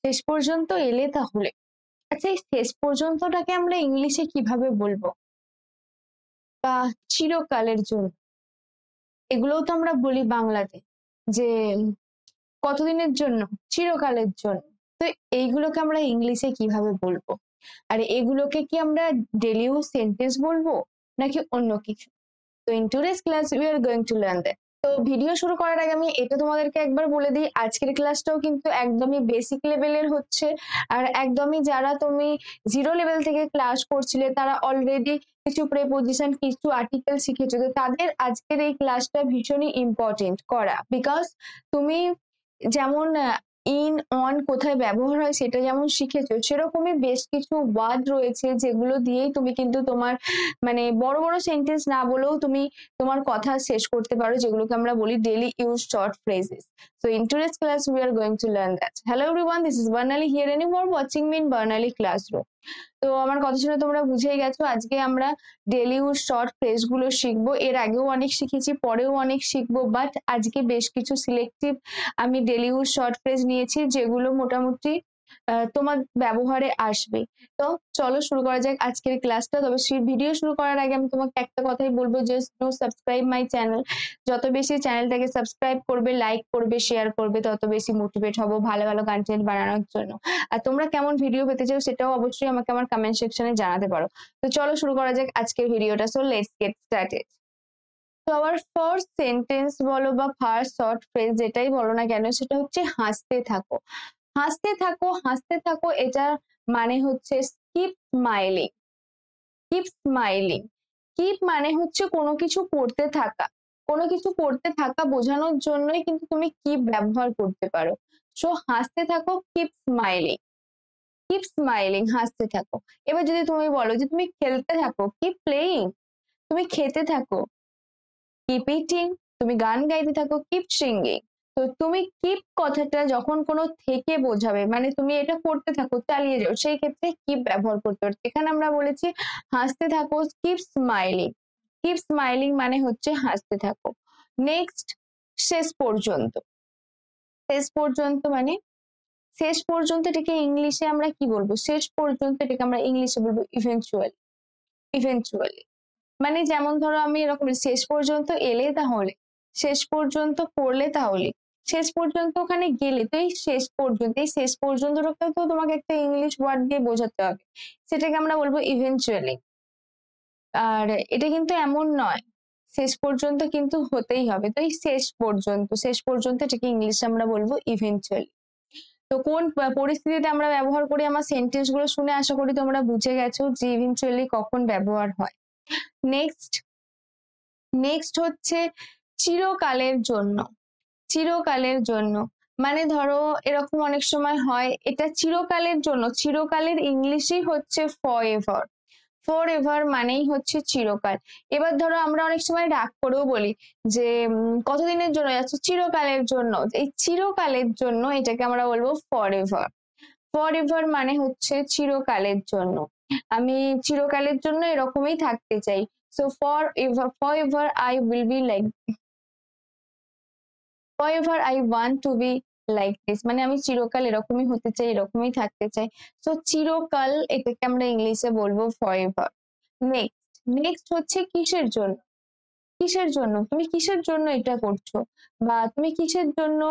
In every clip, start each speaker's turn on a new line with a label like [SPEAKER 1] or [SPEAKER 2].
[SPEAKER 1] শেষ পর্যন্ত এলে তাহলে। আচ্ছা, এই শেষ পর্যন্তটাকে আমরা ইংলিশে কিভাবে বলবো? বা চিরকালের জন্য, এগুলোও তো আমরা বলি বাংলাতে, যে কতদিনের জন্য? চিরকালের জন্য। তো এইগুলোকে আমরা ইংলিশে কিভাবে বলবো? আর এগুলোকে কি আমরা ডেলি ইউজ সেন্টেন্স বলবো নাকি অন্য কিছু? তো in today's class we are going to learn that. তো ভিডিও শুরু করার আগে আমি এটা তোমাদেরকে একবার বলে দিই, আজকের ক্লাসটাও কিন্তু একদমই বেসিক লেভেলের হচ্ছে। আর একদমই যারা তুমি জিরো লেভেল থেকে ক্লাস করছিলে তারা অলরেডি কিছু প্রেপোজিশন, কিছু আর্টিকেল শিখেছো, তো তাদের আজকের এই ক্লাসটা ভীষণই ইম্পর্টেন্ট করা। বিকজ তুমি যেমন ইন অন কোথায় ব্যবহার হয় সেটা যেমন শিখেছো, সেরকমই বেশ কিছু ওয়ার্ড রয়েছে যেগুলো দিয়েই তুমি কিন্তু তোমার মানে বড় বড় সেন্টেন্স না বলেও তুমি তোমার কথা শেষ করতে পারো, যেগুলোকে আমরা বলি daily use short phrases. So in today's class we are going to learn that. Hello everyone, this is Barnali here and you are watching me in Barnali Classroom. তো আমার কথা শুনে তোমরা বুঝেই গেছো আজকে আমরা ডেইলি ইউজ শর্ট ফ্রেজ গুলো শিখবো। এর আগেও অনেক শিখেছি, পরেও অনেক শিখবো, বাট আজকে বেশ কিছু সিলেক্টিভ আমি ডেইলি ইউজ শর্ট ফ্রেজ নিয়েছি যেগুলো মোটামুটি তোমার ব্যবহারে আসবে। তো চলো শুরু করা যাক আজকের ক্লাসটা। তবে সেই ভিডিও শুরু করার আগে আমি তোমাকে একটা কথাই বলবো, just do subscribe my channel. যত বেশি চ্যানেলটাকে সাবস্ক্রাইব করবে, লাইক করবে, শেয়ার করবে, তত বেশি মোটিভেট হবো ভালো ভালো কন্টেন্ট বানানোর জন্য। আর তোমরা কেমন ভিডিও পেতে চাও সেটাও অবশ্যই আমাকে আমার কমেন্ট সেকশনে জানাতে পারো। তো চলো শুরু করা যাক আজকের ভিডিওটা। So let's get started. তো আবার ফার্স্ট সেন্টেন্স বলো বা ফার্স্ট শর্ট ফ্রেজ যেটাই বলো না কেন, সেটা হচ্ছে হাসতে থাকো। হাসতে থাকো, হাসতে থাকো, এটা মানে হচ্ছে keep smiling. Keep smiling, keep মানে হচ্ছে কোনো কিছু করতে থাকা, কোনো কিছু করতে থাকা বোঝানোর জন্যই কিন্তু তুমি কিপ ব্যবহার করতে পারো। সো হাসতে থাকো, কিপ স্মাইলিং। কিপ স্মাইলিং, হাসতে থাকো। এবার যদি তুমি বলো যে তুমি খেলতে থাকো, কিপ প্লেইং। তুমি খেতে থাকো, কিপ ইটিং। তুমি গান গাইতে থাকো, কিপ সিঙ্গিং। তো তুমি কিপ কথাটা যখন কোনো থেকে বোঝাবে, মানে তুমি এটা করতে থাকো, চালিয়ে যাও, সেই ক্ষেত্রে কিপ ব্যবহার করতে পারো। এখানে আমরা বলেছি হাসতে থাকো, কিপ স্মাইলিং। কিপ স্মাইলিং মানে হচ্ছে হাসতে থাকো। নেক্সট, শেষ পর্যন্ত। শেষ পর্যন্ত মানে, শেষ পর্যন্ত এটাকে ইংলিশে আমরা কি বলবো? শেষ পর্যন্ত এটাকে আমরা ইংলিশে বলবো ইভেন্চুয়ালি। ইভেন্চুয়ালি মানে যেমন ধরো আমি এরকম শেষ পর্যন্ত এলে তাহলে, শেষ পর্যন্ত করলে তাহলে, শেষ পর্যন্ত ওখানে গেলে, তো এই শেষ পর্যন্ত, এই শেষ পর্যন্তটাকে তো তোমাকে একটা ইংলিশ ওয়ার্ড দিয়ে বোঝাতে হবে, সেটাকে আমরা বলবো ইভেন্চুয়ালি। আর এটা কিন্তু এমন নয়, শেষ পর্যন্ত কিন্তু হতেই হবে। তো এই শেষ পর্যন্ত, শেষ পর্যন্ত এটাকে ইংলিশে আমরা বলবো ইভেন্চুয়ালি। তো কোন পরিস্থিতিতে আমরা ব্যবহার করি আমার সেন্টেন্স গুলো শুনে আশা করি তোমরা বুঝে গেছো যে ইভেন্চুয়ালি কখন ব্যবহার হয়। নেক্সট, নেক্সট হচ্ছে চিরকালের জন্য। চিরকালের জন্য মানে ধরো এরকম অনেক সময় হয় এটা চিরকালের জন্য, চিরকালের ইংলিশই হচ্ছে ফর এভার। ফর এভার মানেই হচ্ছে চিরকাল। এবার ধরো আমরা অনেক সময় রাগ করেও বলি যে কতদিনের জন্য যাচ্ছ, চিরকালের জন্য। এই চিরকালের জন্য এটাকে আমরা বলবো ফর এভার। ফর এভার মানে হচ্ছে চিরকালের জন্য, আমি চিরকালের জন্য এরকমই থাকতে চাই। So for ever, for ever I will be like, for ever I want to be like this, মানে আমি চিরকাল এরকমই হতে চাই, এরকমই থাকতে চাই। সো চিরকাল এটাকে আমরা ইংলিশে বলবো ফর এভার। নেক্সট, নেক্সট হচ্ছে কিসের জন্য। কিসের জন্য, তুমি কিসের জন্য এটা করছো, বা তুমি কিসের জন্য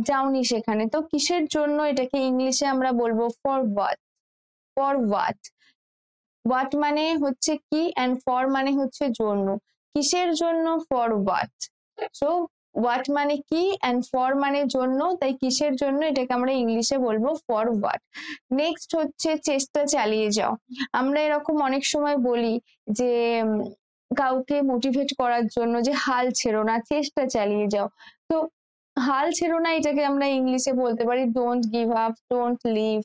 [SPEAKER 1] যাওনি সেখানে, তো কিসের জন্য এটাকে ইংলিশে আমরা বলবো for what. For what, what মানে হচ্ছে কি এন্ড ফর মানে হচ্ছে জন্য। কিসের জন্য, ফর হোয়াট। সো হোয়াট মানে কি এন্ড ফর মানে জন্য, তাই কিসের জন্য এটাকে আমরা ইংলিশে বলবো ফর হোয়াট। নেক্সট হচ্ছে চেষ্টা চালিয়ে যাও। আমরা এরকম অনেক সময় বলি যে কাউকে মোটিভেট করার জন্য যে হাল ছেড়ো না, চেষ্টা চালিয়ে যাও। তো হাল ছেড়ো না এটাকে আমরা ইংলিশে বলতে পারি don't give up, don't leave.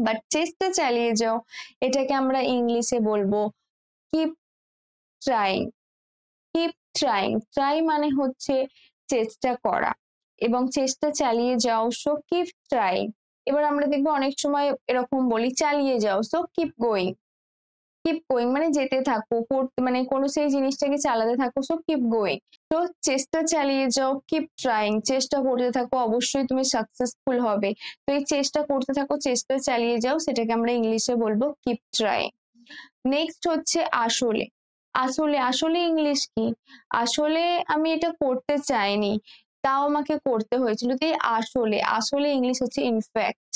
[SPEAKER 1] But চেষ্টা চালিয়ে যাও এটাকে আমরা ইংলিশে বলবো keep trying. Keep trying, try মানে হচ্ছে চেষ্টা করা, এবং চেষ্টা চালিয়ে যাও, সো কিপ ট্রাইং। এবার আমরা দেখবো অনেক সময় এরকম বলি চালিয়ে যাও, so keep going. Keep going মানে যেতে থাকো, মানে কোনো সেই জিনিসটাকে চালাতে থাকো, সো কিপ গোয়িং। তো চেষ্টা চালিয়ে যাও, কিপ ট্রাইং, চেষ্টা করতে থাকো, অবশ্যই তুমি সাকসেসফুল হবে। তো এই চেষ্টা করতে থাকো, চেষ্টা চালিয়ে যাও, সেটাকে আমরা ইংলিশে বলবো কিপ ট্রাইং। নেক্সট হচ্ছে আসলে। আসলে আসলে ইংলিশ কি? আসলে আমি এটা করতে চাইনি, তাও আমাকে করতে হয়েছিল। তো এই আসলে, আসলে ইংলিশ হচ্ছে in fact.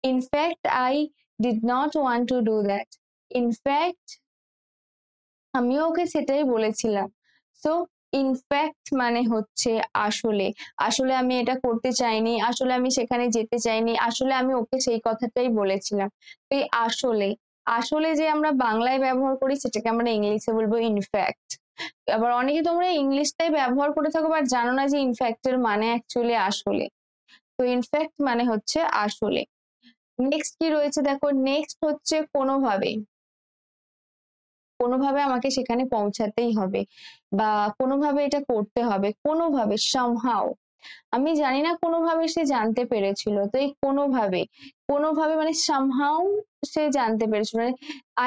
[SPEAKER 1] In fact I did not want to do that. In fact আমিও ওকে সেটাই বলেছিলাম। সো ইনফ্যাক্ট মানে হচ্ছে আসলে, আসলে আমি এটা করতে চাইনি, আসলে আমি সেখানে যেতে চাইনি, আসলে আমি ওকে সেই কথাটাই বলেছিলাম। তো এই আসলে, আসলে যে আমরা বাংলায় ব্যবহার করি সেটাকে আমরা ইংলিশে বলবো ইনফ্যাক্ট। আবার অনেকে তোমরা ইংলিশটাই ব্যবহার করে থাকো বাট জানো না যে ইনফ্যাক্ট এর মানে অ্যাকচুয়ালি আসলে। তো ইনফ্যাক্ট মানে হচ্ছে আসলে। নেক্সট কি রয়েছে দেখো, নেক্সট হচ্ছে কোনোভাবে। কোনোভাবে আমাকে সেখানে পৌঁছাতেই হবে বা কোনোভাবে এটা করতে হবে, কোনোভাবে somehow। আমি জানি না কোনোভাবে সে জানতে পেরেছিল। তো এই কোনোভাবে, কোনোভাবে মানে somehow সে জানতে পেরেছিল, মানে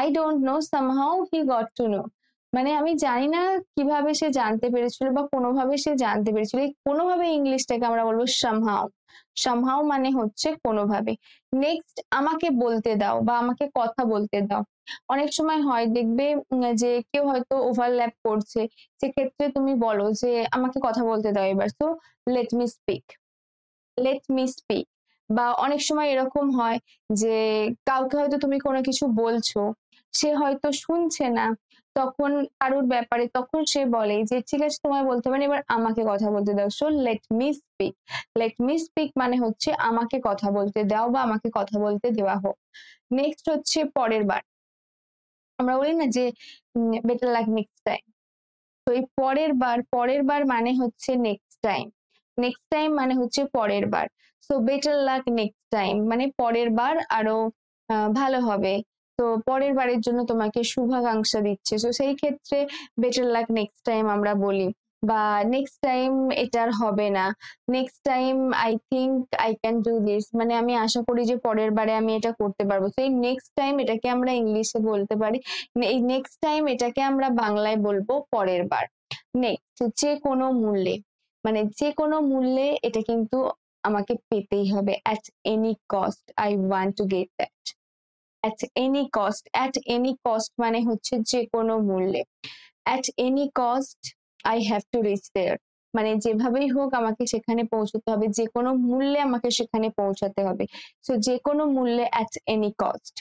[SPEAKER 1] I don't know somehow he got to know। মানে আমি জানি না কিভাবে সে জানতে পেরেছিল বা কোনোভাবে সে জানতে পেরেছিল। এই কোনোভাবে ইংলিশটাকে আমরা বলবো somehow। somehow মানে হচ্ছে কোনোভাবে। নেক্সট আমাকে বলতে দাও বা আমাকে কথা বলতে দাও। অনেক সময় হয় দেখবে যে কেউ হয়তো ওভারল্যাপ করছে, সেক্ষেত্রে তুমি বলো যে আমাকে কথা বলতে দাও এবার। তো let me speak, let me speak. বা অনেক সময় এরকম হয় যে কাউকে হয়তো তুমি কোনো কিছু বলছো, সে হয়তো শুনছে না, তখন কারোর ব্যাপারে তখন সে বলে যে ঠিক আছে তোমায় বলতে পারি, এবার আমাকে কথা বলতে দাও। So let me speak. Let me speak মানে হচ্ছে আমাকে কথা বলতে দাও বা আমাকে কথা বলতে দেওয়া হোক। নেক্সট হচ্ছে পরের বার। আমরা বলি না যে বেটার লাক নেক্সট টাইম। তো এই পরের বার, পরের বার মানে হচ্ছে নেক্সট টাইম। নেক্সট টাইম মানে হচ্ছে পরের বার। So better luck next time মানে পরের বার আরো ভালো হবে। তো পরের বারের জন্য তোমাকে শুভাকাঙ্ক্ষা দিচ্ছে। তো সেই ক্ষেত্রে বেটার লাক নেক্সট টাইম আমরা বলি। বা নেক্সট টাইম এটা আর হবে না, next time I think I can do this, মানে আমি আশা করি যে পরের বারে আমি এটা করতে পারবো। তো এই নেক্সট টাইম এটাকে আমরা ইংলিশে বলতে পারি, এই নেক্সট টাইম এটাকে আমরা বাংলায় বলবো পরের বার। নেক্সট যে কোনো মূল্যে, মানে যে কোনো মূল্যে এটা কিন্তু আমাকে পেতেই হবে। at any cost I want to get that। at any cost, at any cost মানে হচ্ছে যে কোনো মূল্যে। at any cost I have to reach there, মানে যেভাবেই হোক আমাকে সেখানে পৌঁছতে হবে, যে কোনো মূল্যে আমাকে সেখানে পৌঁছাতে হবে। তো যে কোনো মূল্যে at any cost।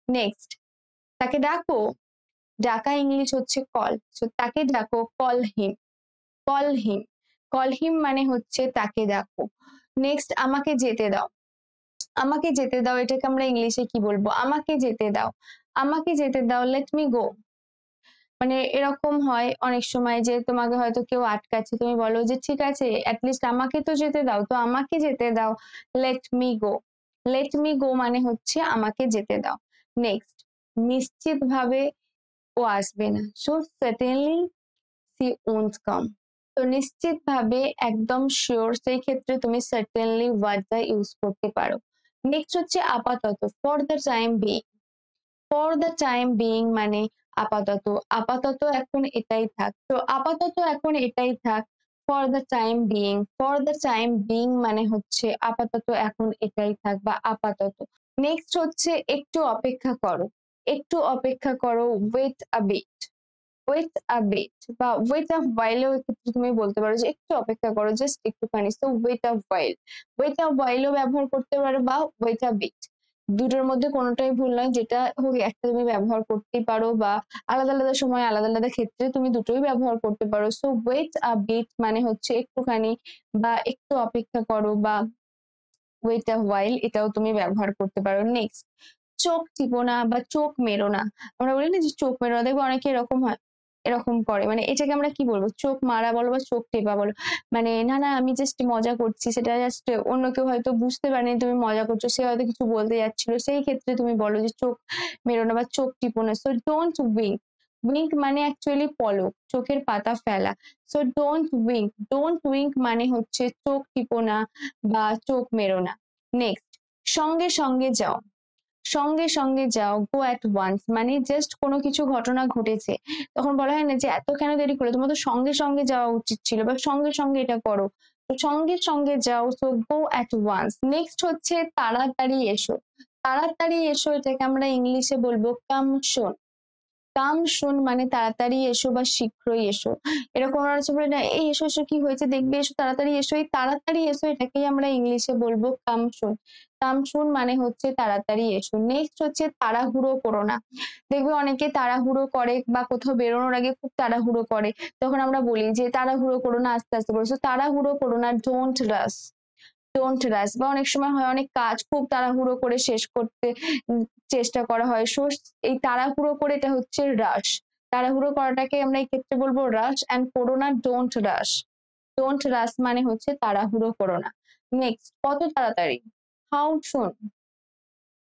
[SPEAKER 1] নেক্সট তাকে ডাকো, ডাকা ইংলিশ হচ্ছে কল। সো তাকে ডাকো, call him, call him. Call him মানে হচ্ছে তাকে ডাকো। নেক্সট আমাকে যেতে দাও, আমাকে যেতে দাও এটাকে আমরা ইংলিশে কি বলবো? আমাকে যেতে দাও, আমাকে যেতে দাও, লেট মি গো। মানে এরকম হয় অনেক সময় যে তোমাকে হয়তো কেউ আটকাচ্ছে, তুমি বলো যে ঠিক আছে অ্যাটলিস্ট আমাকে তো যেতে দাও, তো আমাকে যেতে দাও, let me go. Let me go মানে হচ্ছে আমাকে যেতে দাও। নেক্সট নিশ্চিত ভাবে ও আসবে না, so certainly she won't come। তো নিশ্চিত ভাবে একদম শিওর, সেই ক্ষেত্রে তুমি সার্টেনলি ওয়ার্ডটা ইউজ করতে পারো। নেক্সট হচ্ছে আপাতত, for the time being. For the time being মানে আপাতত, আপাতত এখন এটাই থাক। তো আপাতত এখন এটাই থাক, for the time being. For the time being মানে হচ্ছে আপাতত এখন এটাই থাক বা আপাতত। নেক্সট হচ্ছে একটু অপেক্ষা করো, একটু অপেক্ষা করো, wait a bit. Wait a bit বা ওয়েট আ হোয়াইলও এক্ষেত্রে তুমি বলতে পারো যে একটু অপেক্ষা করো, জাস্ট একটুখানি। So wait a while, wait a হোয়াইলও ব্যবহার করতে পারো বা ওয়েট আ বিট। দুটোর মধ্যে কোনোটাই ভুল নয়, যেটা হোক একটা তুমি ব্যবহার করতেই পারো বা আলাদা আলাদা সময় আলাদা আলাদা ক্ষেত্রে তুমি দুটোই ব্যবহার করতে পারো। সো ওয়েট আ বিট মানে হচ্ছে একটুখানি বা একটু অপেক্ষা করো বা ওয়েট আ হোয়াইল, এটাও তুমি ব্যবহার করতে পারো। নেক্সট চোখ টিপো না বা চোখ মেরো না। আমরা বলি না যে চোখ মেরো না, দেখবো অনেকে এরকম হয়, এরকম করে, মানে এটাকে আমরা কি বলবো? চোখ মারা বলো বা চোখ টেপা বলো। মানে না না আমি জাস্ট মজা করছি, সেটা জাস্ট অন্য কেউ হয়তো বুঝতে পারেনি তুমি মজা করছো, সে হয়তো কিছু বলতে যাচ্ছিল, সেই ক্ষেত্রে তুমি বলো যে চোখ মেরো না বা চোখ টিপো না। So don't Wynk. উইঙ্ক মানে অ্যাকচুয়ালি পলক, চোখের পাতা ফেলা। So don't Wynk, don't Wynk মানে হচ্ছে চোখ টিপো না বা চোখ মেরো না। নেক্সট সঙ্গে সঙ্গে যাও, সঙ্গে সঙ্গে যাও, গো অ্যাট ওয়ান্স, মানে জাস্ট কোনো কিছু ঘটনা ঘটেছে তখন বলা হয় না যে এত কেন দেরি করলে, তোমার তো সঙ্গে সঙ্গে যাওয়া উচিত ছিল, বা সঙ্গে সঙ্গে এটা করো। তো সঙ্গে সঙ্গে যাও, so go at once. Next হচ্ছে তাড়াতাড়ি এসো। তাড়াতাড়ি এসো, এটাকে আমরা ইংলিশে বলবো কাম শুন। কাম শুন মানে তাড়াতাড়ি এসো বা শীঘ্রই এসো। এরকম আছে বলে না এই এসো এসো কি হয়েছে দেখবে এসো তাড়াতাড়ি এসো, এই তাড়াতাড়ি এসো এটাকেই আমরা ইংলিশে বলবো কাম শুন। কাম শুন মানে হচ্ছে তাড়াতাড়ি এসো। নেক্সট হচ্ছে তাড়াহুড়ো করো না। দেখবে অনেকে তাড়াহুড়ো করে বা কোথাও বেরোনোর আগে খুব তাড়াহুড়ো করে, তখন আমরা বলি যে তাড়াহুড়ো করো না, আস্তে আস্তে করো। তাড়াহুড়ো করো না, ডোন্ট রাশ। ডোন্ট রাশ। বা অনেক সময় হয় অনেক কাজ খুব তাড়াহুড়ো করে শেষ করতে চেষ্টা করা হয়, সো এই তাড়াহুড়ো করে এটা হচ্ছে রাশ। তাড়াহুড়ো করাটাকে আমরা এই ক্ষেত্রে বলবো রাশ, এন্ড করো না ডোন্ট রাশ। ডোন্ট রাশ মানে হচ্ছে তাড়াহুড়ো করো না। নেক্সট কত তাড়াতাড়ি, how soon.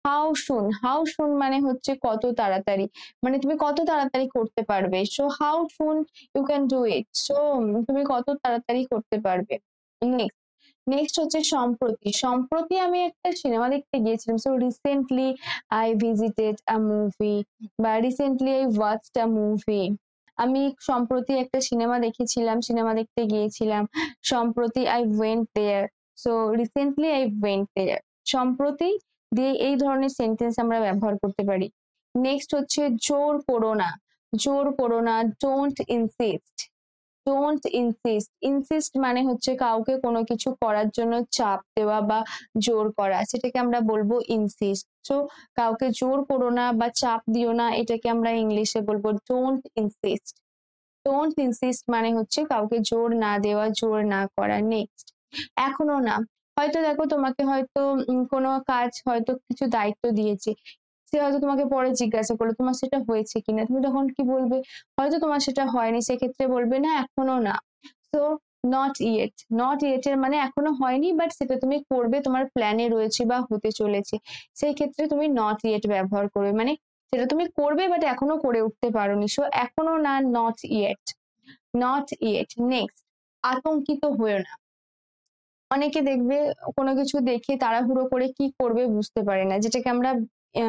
[SPEAKER 1] How soon, how soon মানে হচ্ছে কত তাড়াতাড়ি, মানে তুমি কত তাড়াতাড়ি করতে পারবে। So how soon you can do it, so তুমি কত তাড়াতাড়ি করতে পারবে। নেক্সট, নেক্সট হচ্ছে সম্প্রতি। সম্প্রতি আমি একটা সিনেমা দেখতে গিয়েছিলাম, so recently I visited a movie, বা recently I watched a movie. আমি সম্প্রতি একটা সিনেমা দেখেছিলাম, সিনেমা দেখতে গিয়েছিলাম। সম্প্রতি I went there, so recently I went there. সম্প্রতি দিয়ে এই ধরনের সেন্টেন্স আমরা ব্যবহার করতে পারি। নেক্সট হচ্ছে জোর করো না। জোর করো না, don't insist. Don't insist. Insist মানে হচ্ছে কাউকে কোনো কিছু করার জন্য চাপ দেওয়া বা জোর করা, সেটাকে আমরা বলবো ইনসিস্ট। তো কাউকে জোর করো না বা চাপ দিও না, এটাকে আমরা ইংলিশে বলবো ডোন্ট ইনসিস্ট। ডোন্ট ইনসিস্ট মানে হচ্ছে কাউকে জোর না দেওয়া, জোর না করা। নেক্সট, এখনো না। হয়তো দেখো তোমাকে হয়তো কোনো কাজ হয়তো কিছু দায়িত্ব দিয়েছে, সে হয়তো তোমাকে পরে জিজ্ঞাসা করলো তোমার সেটা হয়েছে কিনা, তুমি তখন কি বলবে, হয়তো তোমার সেটা হয়নি, সেক্ষেত্রে বলবে না এখনো না। তো নট ইয়েট। নট ইয়েট এর মানে এখনো হয়নি বাট সেটা তুমি করবে, তোমার প্ল্যানে রয়েছে বা হতে চলেছে, সেই ক্ষেত্রে তুমি নট ইয়েট ব্যবহার করবে, মানে সেটা তুমি করবে বাট এখনো করে উঠতে পারোনি, সো এখনো না, not yet. Not yet. Next, আতঙ্কিত হয়েও না। অনেকে দেখবে কোনো কিছু দেখে তাড়াহুড়ো করে কি করবে বুঝতে পারে না, যেটাকে আমরা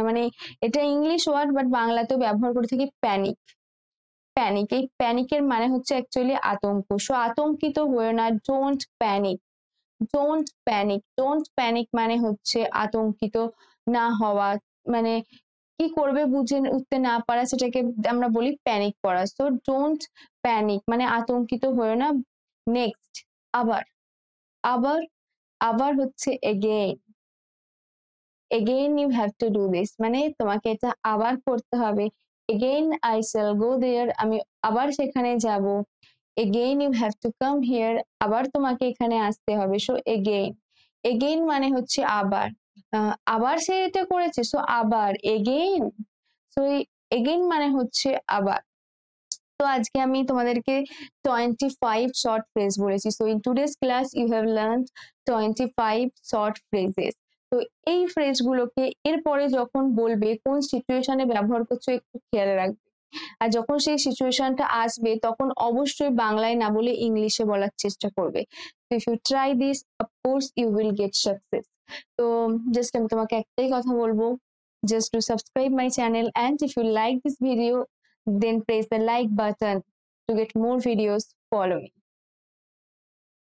[SPEAKER 1] মানে এটা ইংলিশ ওয়ার্ড বাট বাংলাতেও ব্যবহার করে থাকি, প্যানিক। প্যানিক, এই প্যানিকের মানে হচ্ছে অ্যাকচুয়ালি আতঙ্ক। সো আতঙ্কিত হয়েও না, don't panic. Don't panic. Don't panic মানে হচ্ছে আতঙ্কিত না হওয়া, মানে কি করবে বুঝে উঠতে না পারা, সেটাকে আমরা বলি প্যানিক করা। সো ডোন্ট প্যানিক মানে আতঙ্কিত হয়েও না। নেক্সট, আবার। আবার, আবার হচ্ছে again. Again you have to do this, মানে তোমাকে এটা আবার করতে হবে। Again I shall go there, আমি আবার সেখানে যাব। Again you have to come here, আবার তোমাকে এখানে আসতে হবে। So again. এগেইন মানে হচ্ছে আবার। আবার সে এটা করেছে, সো আবার এগেইন। সো এগেইন মানে হচ্ছে আবার। তো আজকে আমি তোমাদেরকে 25 শর্ট ফ্রেজ বলেছি। So in today's class you have learned 25 short phrases. তো এই ফ্রেজ গুলোকে এরপরে যখন বলবে কোন সিচুয়েশনে ব্যবহার করছো একটু খেয়াল রাখবে। আর যখন সেই সিচুয়েশনটা আসবে তখন অবশ্যই বাংলায় না বলে ইংলিশে বলার চেষ্টা করবে। তো if you try this, of course you will get success. তো জাস্ট আমি তোমাকে একটাই কথা বলবো, just to subscribe my channel, and if you like this video then press the like button to get more videos. Follow me.